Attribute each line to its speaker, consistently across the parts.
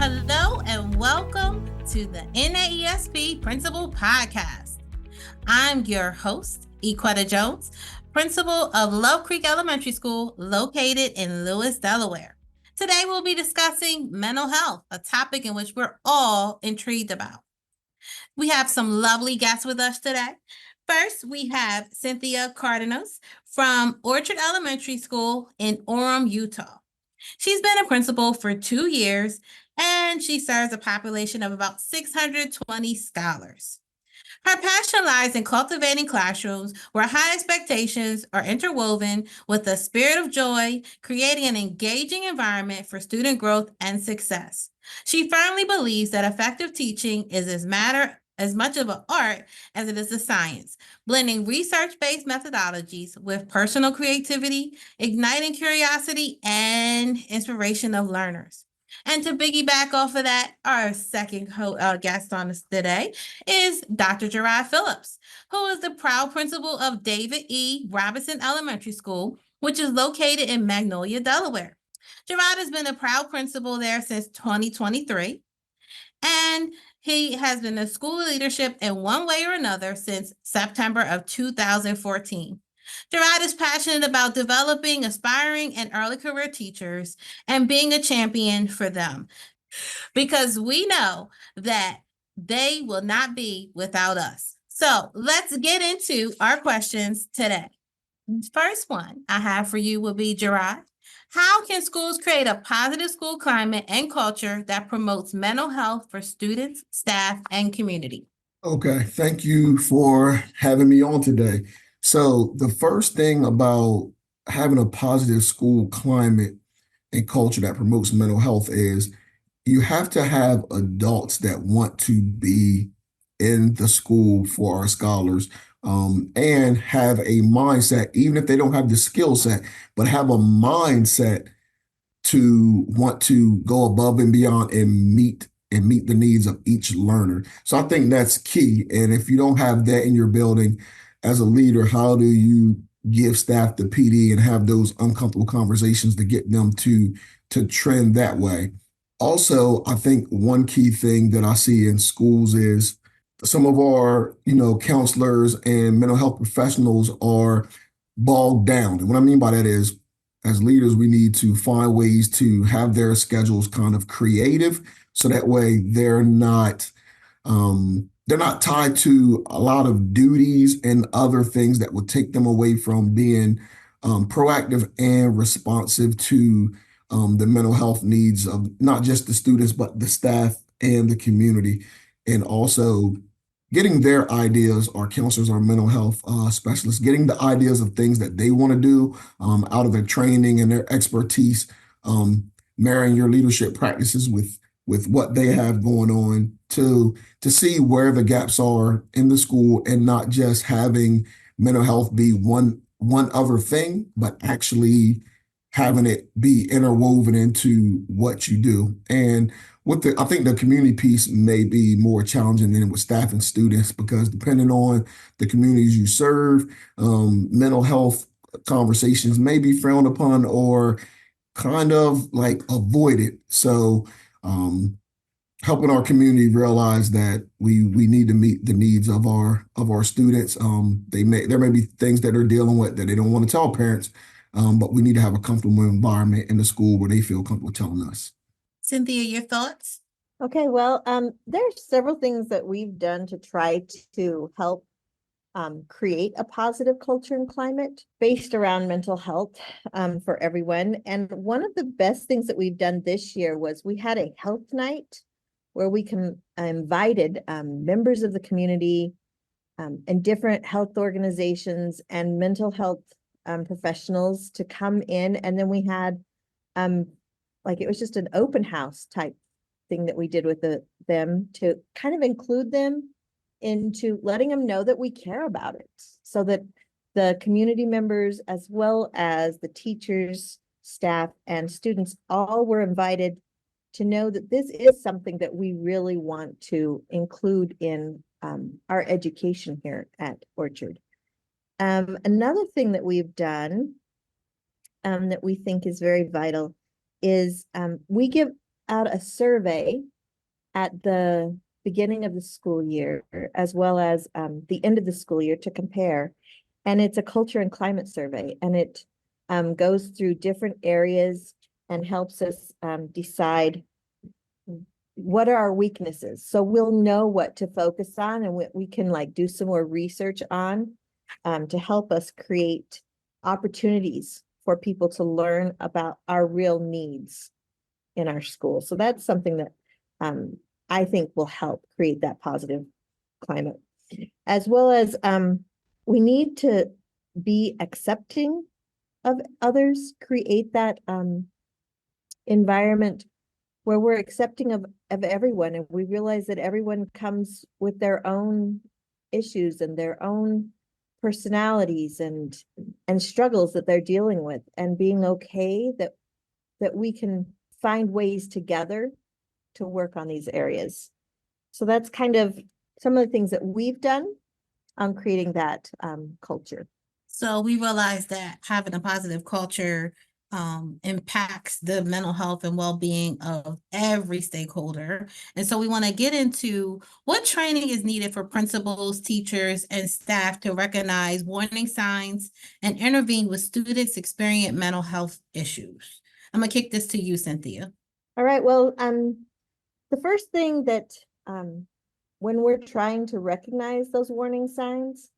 Speaker 1: Hello and welcome to the NAESP Principal Podcast. I'm your host, Equetta Jones, principal of Love Creek Elementary School located in Lewes, Delaware. Today we'll be discussing mental health, a topic in which we're all intrigued about. We have some lovely guests with us today. First, we have Cynthia Cardenas from Orchard Elementary School in Orem, Utah. She's been a principal for 2 years, and she serves a population of about 620 scholars. Her passion lies in cultivating classrooms where high expectations are interwoven with a spirit of joy, creating an engaging environment for student growth and success. She firmly believes that effective teaching is as much of an art as it is a science, blending research-based methodologies with personal creativity, igniting curiosity and inspiration of learners. And to piggyback off of that, our second guest on us today is Dr. Jerod Phillips, who is the proud principal of David E. Robinson Elementary School, which is located in Magnolia, Delaware. Jerod has been a proud principal there since 2023, and he has been in school leadership in one way or another since September of 2014. Jerod is passionate about developing aspiring and early career teachers and being a champion for them, because we know that they will not be without us. So let's get into our questions today. First one I have for you will be, Jerod, how can schools create a positive school climate and culture that promotes mental health for students, staff, and community?
Speaker 2: Okay, thank you for having me on today. So the first thing about having a positive school climate and culture that promotes mental health is you have to have adults that want to be in the school for our scholars, and have a mindset, even if they don't have the skill set, but have a mindset to want to go above and beyond and meet the needs of each learner. So I think that's key. And if you don't have that in your building as a leader, how do you give staff the PD and have those uncomfortable conversations to get them to trend that way? Also, I think one key thing that I see in schools is some of our, counselors and mental health professionals are bogged down. And what I mean by that is, as leaders, we need to find ways to have their schedules kind of creative, so that way they're not tied to a lot of duties and other things that would take them away from being proactive and responsive to the mental health needs of not just the students, but the staff and the community. And also getting their ideas, our counselors, our mental health specialists, getting the ideas of things that they want to do out of their training and their expertise, marrying your leadership practices with what they have going on to see where the gaps are in the school, and not just having mental health be one other thing, but actually having it be interwoven into what you do. And I think the community piece may be more challenging than with staff and students, because depending on the communities you serve, mental health conversations may be frowned upon or kind of like avoided. So helping our community realize that we need to meet the needs of our students. There may be things that they're dealing with that they don't want to tell parents, but we need to have a comfortable environment in the school where they feel comfortable telling us.
Speaker 1: Cynthia, your thoughts?
Speaker 3: Okay, well, there are several things that we've done to try to help create a positive culture and climate based around mental health for everyone. And one of the best things that we've done this year was we had a health night where we invited members of the community and different health organizations and mental health professionals to come in. And then we had it was just an open house type thing that we did with them to kind of include them into letting them know that we care about it, so that the community members, as well as the teachers, staff, and students, all were invited to know that this is something that we really want to include in our education here at Orchard. Another thing that we've done that we think is very vital is we give out a survey at the beginning of the school year, as well as the end of the school year to compare. And it's a culture and climate survey, and it goes through different areas and helps us decide what are our weaknesses. So we'll know what to focus on, and we can like do some more research on to help us create opportunities for people to learn about our real needs in our school. So that's something that I think will help create that positive climate, as well as we need to be accepting of others, create that environment where we're accepting of everyone, and we realize that everyone comes with their own issues and their own personalities and struggles that they're dealing with, and being okay that we can find ways together to work on these areas. So that's kind of some of the things that we've done on creating that culture.
Speaker 1: So we realize that having a positive culture impacts the mental health and well-being of every stakeholder. And so we want to get into what training is needed for principals, teachers, and staff to recognize warning signs and intervene with students experiencing mental health issues. I'm gonna kick this to you, Cynthia.
Speaker 3: All right, well, the first thing that when we're trying to recognize those warning signs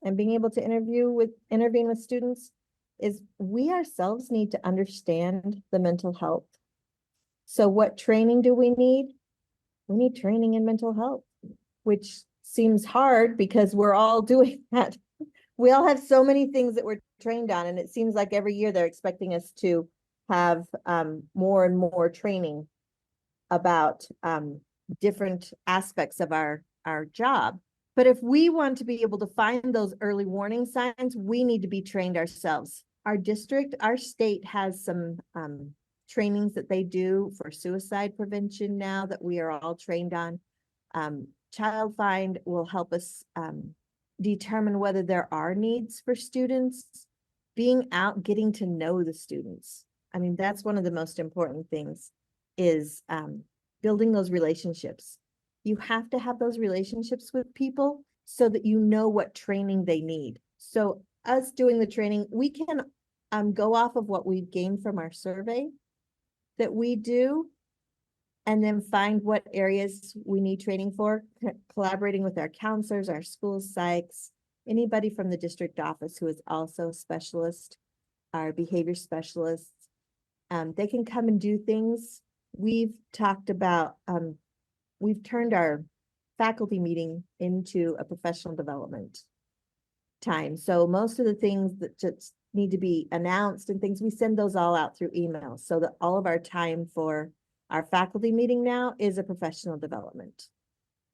Speaker 3: and being able to intervene with students is we ourselves need to understand the mental health. So what training do we need? We need training in mental health, which seems hard because we're all doing that. We all have so many things that we're trained on, and it seems like every year they're expecting us to have more and more training about different aspects of our job. But if we want to be able to find those early warning signs, we need to be trained ourselves. Our district, our state has some trainings that they do for suicide prevention now that we are all trained on. Child Find will help us determine whether there are needs for students. Being out, getting to know the students. I mean, that's one of the most important things is building those relationships. You have to have those relationships with people so that you know what training they need. So us doing the training, we can go off of what we've gained from our survey that we do, and then find what areas we need training for, collaborating with our counselors, our school psychs, anybody from the district office who is also a specialist, our behavior specialists. They can come and do things. We've talked about, we've turned our faculty meeting into a professional development time. So most of the things that just need to be announced and things, we send those all out through email, so that all of our time for our faculty meeting now is a professional development.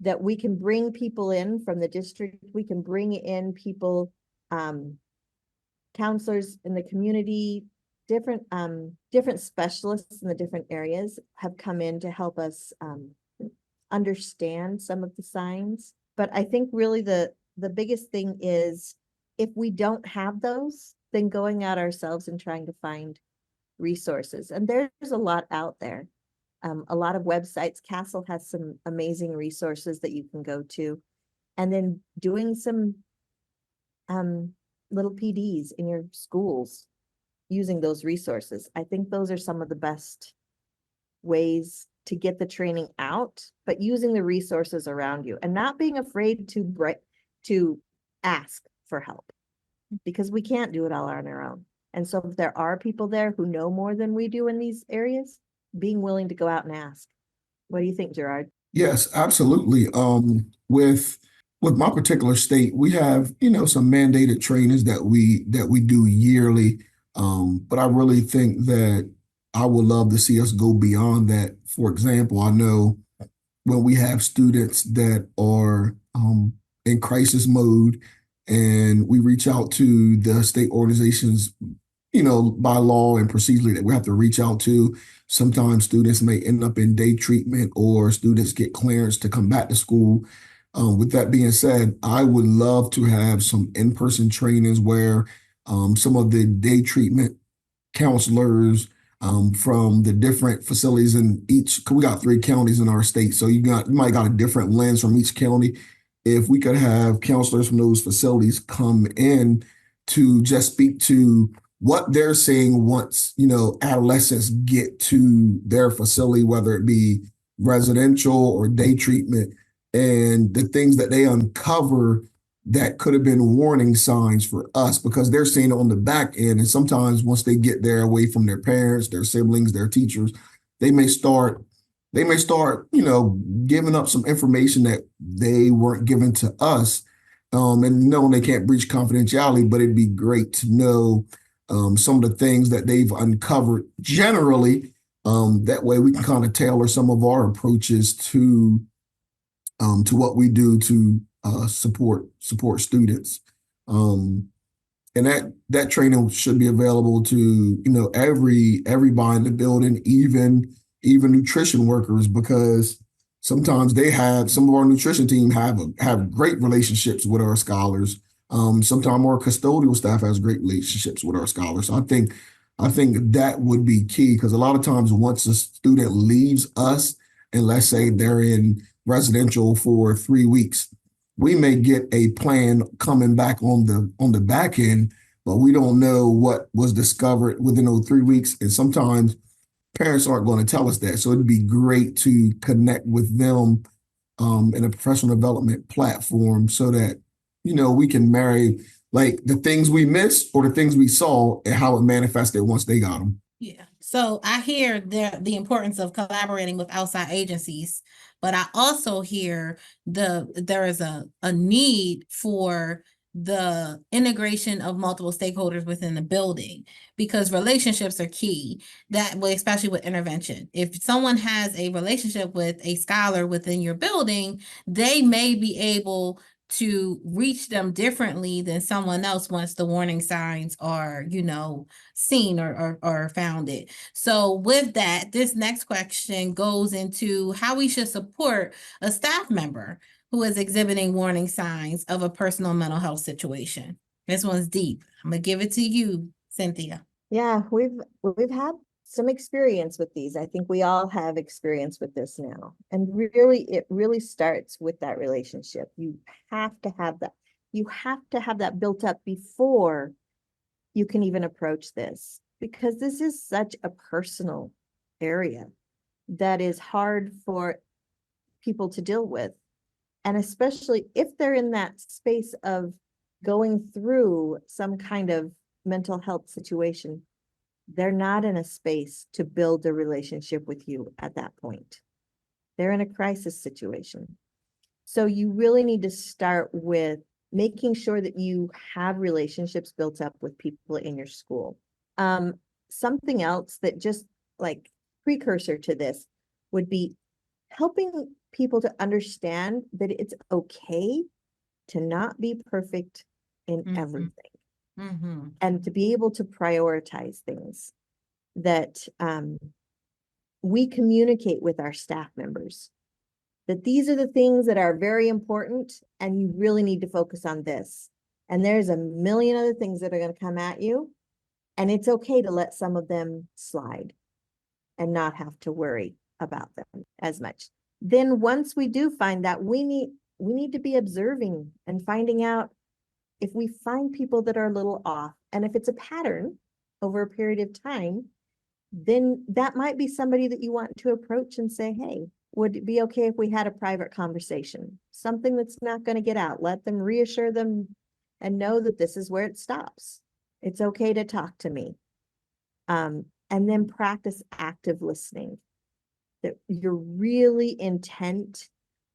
Speaker 3: That we can bring people in from the district, we can bring in people, counselors in the community, different specialists in the different areas have come in to help us understand some of the signs. But I think really the biggest thing is if we don't have those, then going out ourselves and trying to find resources. And there's a lot out there. A lot of websites. Castle has some amazing resources that you can go to, and then doing some little PDs in your schools using those resources. I think those are some of the best ways to get the training out, but using the resources around you and not being afraid to ask for help, because we can't do it all on our own. And so if there are people there who know more than we do in these areas, being willing to go out and ask. What do you think, Jerod?
Speaker 2: Yes, absolutely. With my particular state, we have, some mandated trainings that we do yearly. But I really think that I would love to see us go beyond that. For example, I know when we have students that are in crisis mode, and we reach out to the state organizations, by law and procedurally that we have to reach out to. Sometimes students may end up in day treatment, or students get clearance to come back to school. With that being said, I would love to have some in-person trainings where some of the day treatment counselors from the different facilities in each. We got 3 counties in our state, so you might got a different lens from each county. If we could have counselors from those facilities come in to just speak to what they're seeing once, adolescents get to their facility, whether it be residential or day treatment, and the things that they uncover that could have been warning signs for us, because they're seeing it on the back end. And sometimes once they get there away from their parents, their siblings, their teachers, they may start, giving up some information that they weren't given to us. And no, they can't breach confidentiality, but it'd be great to know some of the things that they've uncovered generally. That way we can kind of tailor some of our approaches to what we do to support students. And that training should be available to everybody in the building, even nutrition workers, because sometimes some of our nutrition team have great relationships with our scholars. Sometimes our custodial staff has great relationships with our scholars. So I think that would be key, because a lot of times once a student leaves us, and let's say they're in residential for 3 weeks, we may get a plan coming back on the back end, but we don't know what was discovered within those 3 weeks. And sometimes parents aren't going to tell us that. So it'd be great to connect with them in a professional development platform, so that, we can marry like the things we missed or the things we saw and how it manifested once they got them.
Speaker 1: Yeah. So I hear the importance of collaborating with outside agencies, but I also hear there is a need for the integration of multiple stakeholders within the building, because relationships are key, that way, especially with intervention. If someone has a relationship with a scholar within your building, they may be able to reach them differently than someone else once the warning signs are, seen or found it. So with that, this next question goes into how we should support a staff member who is exhibiting warning signs of a personal mental health situation. This one's deep. I'm gonna give it to you, Cynthia.
Speaker 3: Yeah, we've had some experience with these. I think we all have experience with this now. And really, it really starts with that relationship. You have to have that. You have to have that built up before you can even approach this, because this is such a personal area that is hard for people to deal with. And especially if they're in that space of going through some kind of mental health situation, they're not in a space to build a relationship with you at that point. They're in a crisis situation. So you really need to start with making sure that you have relationships built up with people in your school. Something else that just like precursor to this would be helping people to understand that it's okay to not be perfect in everything.
Speaker 1: Mm-hmm.
Speaker 3: And to be able to prioritize things, that we communicate with our staff members that these are the things that are very important, and you really need to focus on this. And there's a million other things that are going to come at you, and it's okay to let some of them slide and not have to worry about them as much. Then once we do find that, we need to be observing and finding out if we find people that are a little off, and if it's a pattern over a period of time, then that might be somebody that you want to approach and say, hey, would it be okay if we had a private conversation? Something that's not going to get out. Let them, reassure them and know that this is where it stops. It's okay to talk to me. And then practice active listening. That you're really intent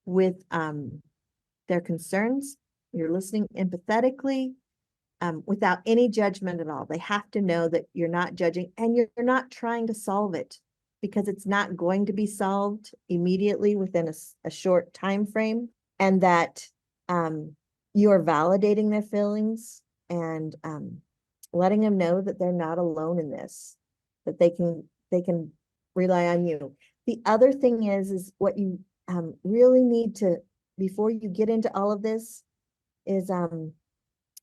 Speaker 3: with their concerns. You're listening empathetically, without any judgment at all. They have to know that you're not judging, and you're not trying to solve it, because it's not going to be solved immediately within a short time frame, and that you are validating their feelings and letting them know that they're not alone in this, that they can rely on you. The other thing is what you really need to, before you get into all of this, is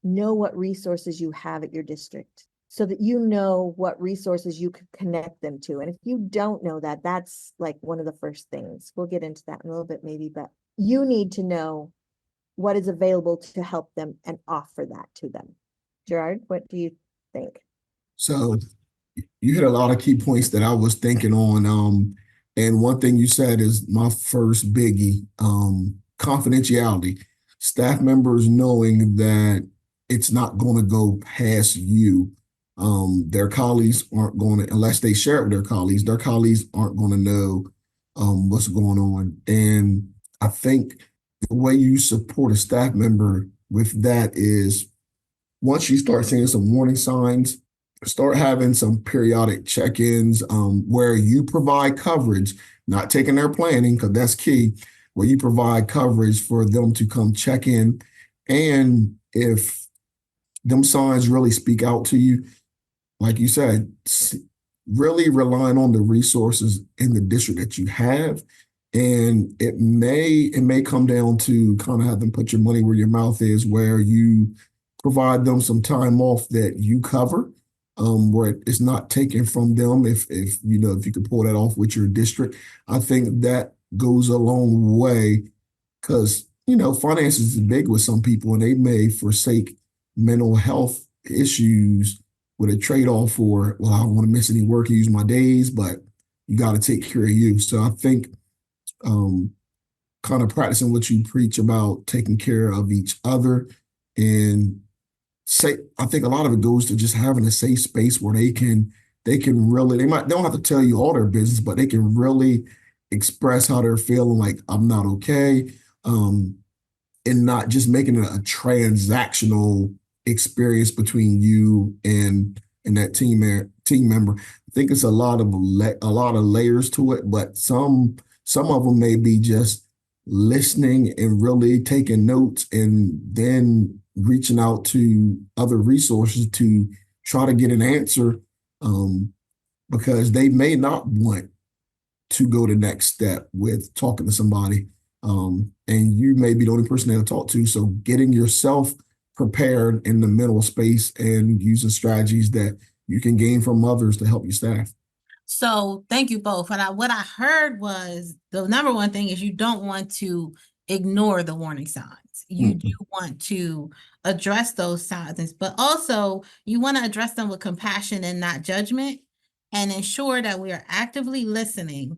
Speaker 3: know what resources you have at your district. so that you know what resources you could connect them to. And if you don't know that, that's like one of the first things. We'll get into that in a little bit maybe, but you need to know what is available to help them and offer that to them. Jerod, what do you think?
Speaker 2: So you hit a lot of key points that I was thinking on. And one thing you said is my first biggie, confidentiality. Staff members knowing that it's not going to go past you. Their colleagues aren't going to, unless they share it with their colleagues aren't going to know what's going on. And I think the way you support a staff member with that is once you start seeing some warning signs, start having some periodic check-ins where you provide coverage, not taking their planning, because that's key, where you provide coverage for them to come check in. And if them signs really speak out to you, like you said, really relying on the resources in the district that you have. And it may come down to kind of have them put your money where your mouth is, where you provide them some time off that you cover, where it's not taken from them. If you could pull that off with your district, I think that goes a long way, because finances is big with some people, and they may forsake mental health issues with a trade-off for, well, I don't want to miss any work and use my days, but you got to take care of you. So I think kind of practicing what you preach about taking care of each other, and I think a lot of it goes to just having a safe space where they can really, they don't have to tell you all their business, but they can really express how they're feeling, like, I'm not okay, and not just making it a transactional experience between you and that team member. I think it's a lot of layers to it, but some of them may be just listening and really taking notes, and then reaching out to other resources to try to get an answer, because they may not want to go the next step with talking to somebody, and you may be the only person they'll talk to. So getting yourself prepared in the mental space and using strategies that you can gain from others to help your staff.
Speaker 1: So thank you both. And what I heard was the number one thing is you don't want to ignore the warning signs. You do want to address those signs, but also you want to address them with compassion and not judgment, and ensure that we are actively listening.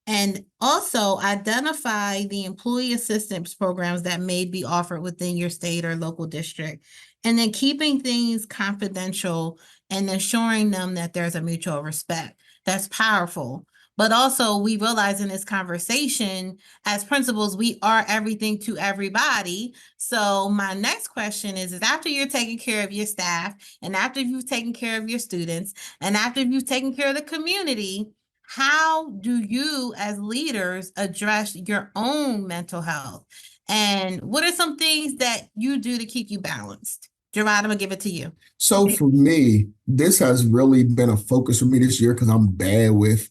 Speaker 1: And also identify the employee assistance programs that may be offered within your state or local district. And then keeping things confidential and ensuring them that there's a mutual respect. That's powerful. But also, we realize in this conversation, as principals, we are everything to everybody. So my next question is after you're taking care of your staff, and after you've taken care of your students, and after you've taken care of the community, how do you as leaders address your own mental health? And what are some things that you do to keep you balanced? Jerod, I'm gonna give it to you.
Speaker 2: So for me, this has really been a focus for me this year, because I'm bad with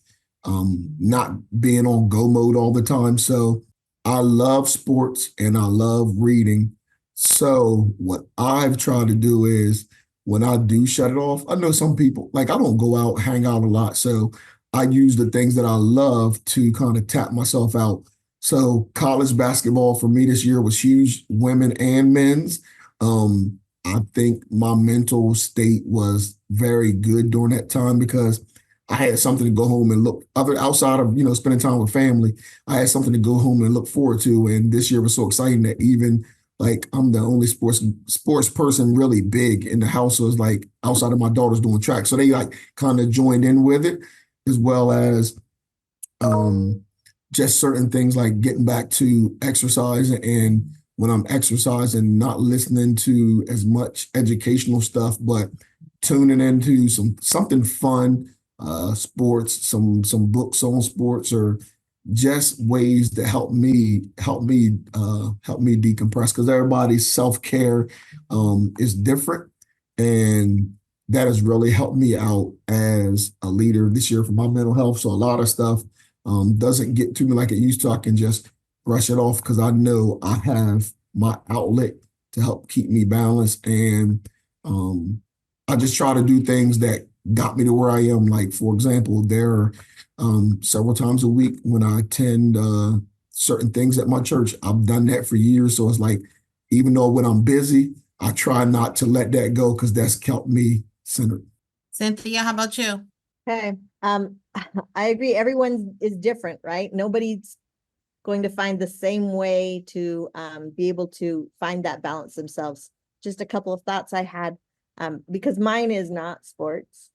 Speaker 2: not being on go mode all the time. So I love sports and I love reading. So what I've tried to do is, when I do shut it off, I know some people, like, I don't go out, hang out a lot. So I use the things that I love to kind of tap myself out. So college basketball for me this year was huge, women and men's. I think my mental state was very good during that time, because I had something to go home and look outside of, spending time with family. I had something to go home and look forward to. And this year was so exciting that even, like, I'm the only sports person really big in the house. So it's like outside of my daughters doing track. So they like kind of joined in with it, as well as just certain things like getting back to exercising. And when I'm exercising, not listening to as much educational stuff, but tuning into something fun, sports, some books on sports, or just ways to help me decompress, because everybody's self-care is different, and that has really helped me out as a leader this year for my mental health. So a lot of stuff doesn't get to me like it used to. I can just brush it off, because I know I have my outlet to help keep me balanced. And I just try to do things that got me to where I am. Like, for example, there are several times a week when I attend certain things at my church. I've done that for years. So it's like, even though when I'm busy, I try not to let that go because that's kept me centered.
Speaker 1: Cynthia, how about you?
Speaker 3: Okay. I agree. Everyone is different, right? Nobody's going to find the same way to be able to find that balance themselves. Just a couple of thoughts I had, because mine is not sports,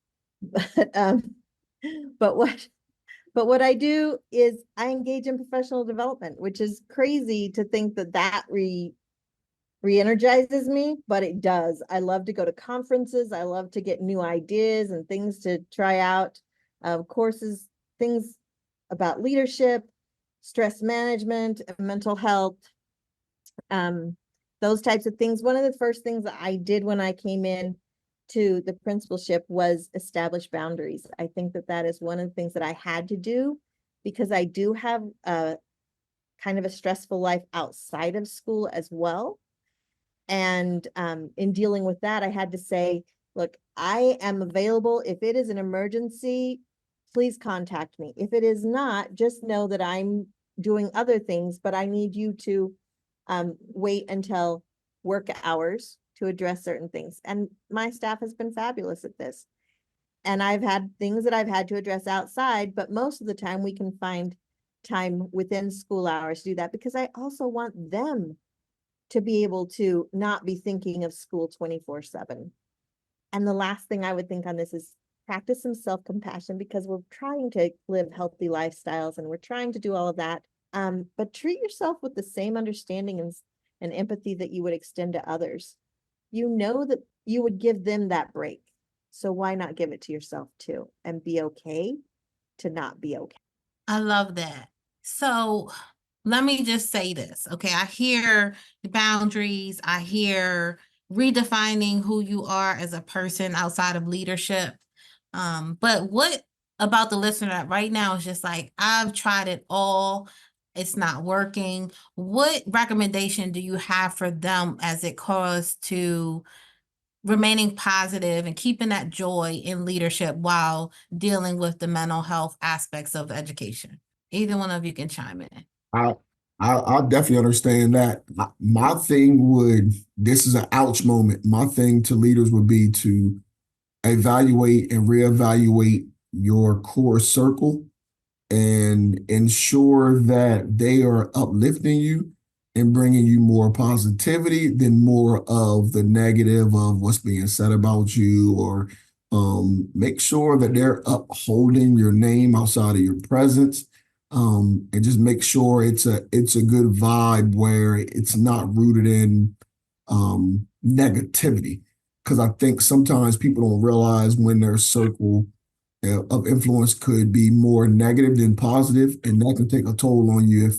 Speaker 3: but what I do is I engage in professional development, which is crazy to think that re-energizes me, but it does. I love to go to conferences. I love to get new ideas and things to try out, courses, things about leadership, stress management, and mental health, those types of things. One of the first things that I did when I came in to the principalship was establish boundaries. I think that is one of the things that I had to do because I do have a kind of a stressful life outside of school as well. And in dealing with that, I had to say, look, I am available. If it is an emergency, please contact me. If it is not, just know that I'm doing other things, but I need you to wait until work hours to address certain things. And my staff has been fabulous at this. And I've had things that I've had to address outside, but most of the time we can find time within school hours to do that because I also want them to be able to not be thinking of school 24/7. And the last thing I would think on this is practice some self-compassion because we're trying to live healthy lifestyles and we're trying to do all of that. But treat yourself with the same understanding and empathy that you would extend to others. You know that you would give them that break. So why not give it to yourself too and be okay to not be okay?
Speaker 1: I love that. So let me just say this, okay? I hear the boundaries. I hear redefining who you are as a person outside of leadership. But what about the listener that right now is just like, I've tried it all. It's not working. What recommendation do you have for them as it comes to remaining positive and keeping that joy in leadership while dealing with the mental health aspects of education? Either one of you can chime in.
Speaker 2: I I definitely understand that. My thing would, this is an ouch moment. My thing to leaders would be to evaluate and reevaluate your core circle and ensure that they are uplifting you and bringing you more positivity than more of the negative of what's being said about you, or make sure that they're upholding your name outside of your presence, and just make sure it's a good vibe where it's not rooted in negativity, because I think sometimes people don't realize when their circle of influence could be more negative than positive, and that can take a toll on you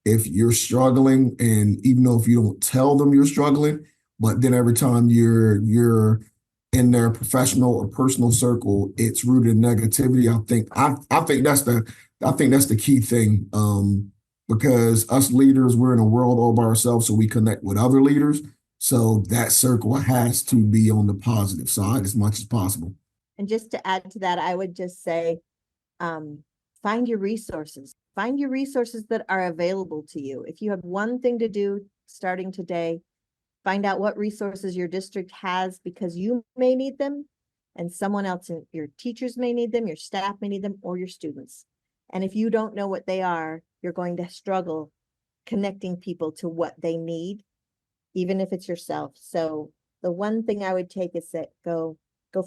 Speaker 2: if you're struggling. And even though if you don't tell them you're struggling, but then every time you're in their professional or personal circle, it's rooted in negativity. I think that's the key thing. Because us leaders, we're in a world all by ourselves, so we connect with other leaders. So that circle has to be on the positive side as much as possible.
Speaker 3: And just to add to that, I would just say, find your resources. Find your resources that are available to you. If you have one thing to do starting today, find out what resources your district has because you may need them and someone else, your teachers may need them, your staff may need them, or your students. And if you don't know what they are, you're going to struggle connecting people to what they need, even if it's yourself. So the one thing I would take is that go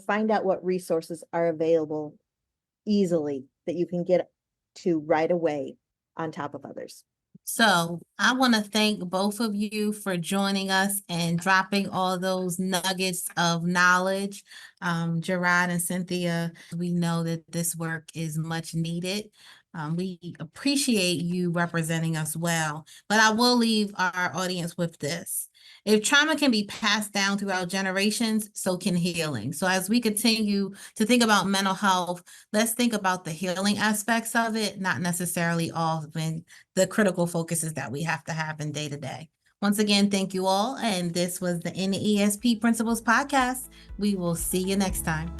Speaker 3: find out what resources are available easily that you can get to right away on top of others.
Speaker 1: So I want to thank both of you for joining us and dropping all those nuggets of knowledge. Jerod and Cynthia, we know that this work is much needed. We appreciate you representing us well, but I will leave our audience with this. If trauma can be passed down throughout generations, so can healing. So as we continue to think about mental health, let's think about the healing aspects of it, not necessarily all of the critical focuses that we have to have in day to day. Once again, thank you all. And this was the NAESP Principals Podcast. We will see you next time.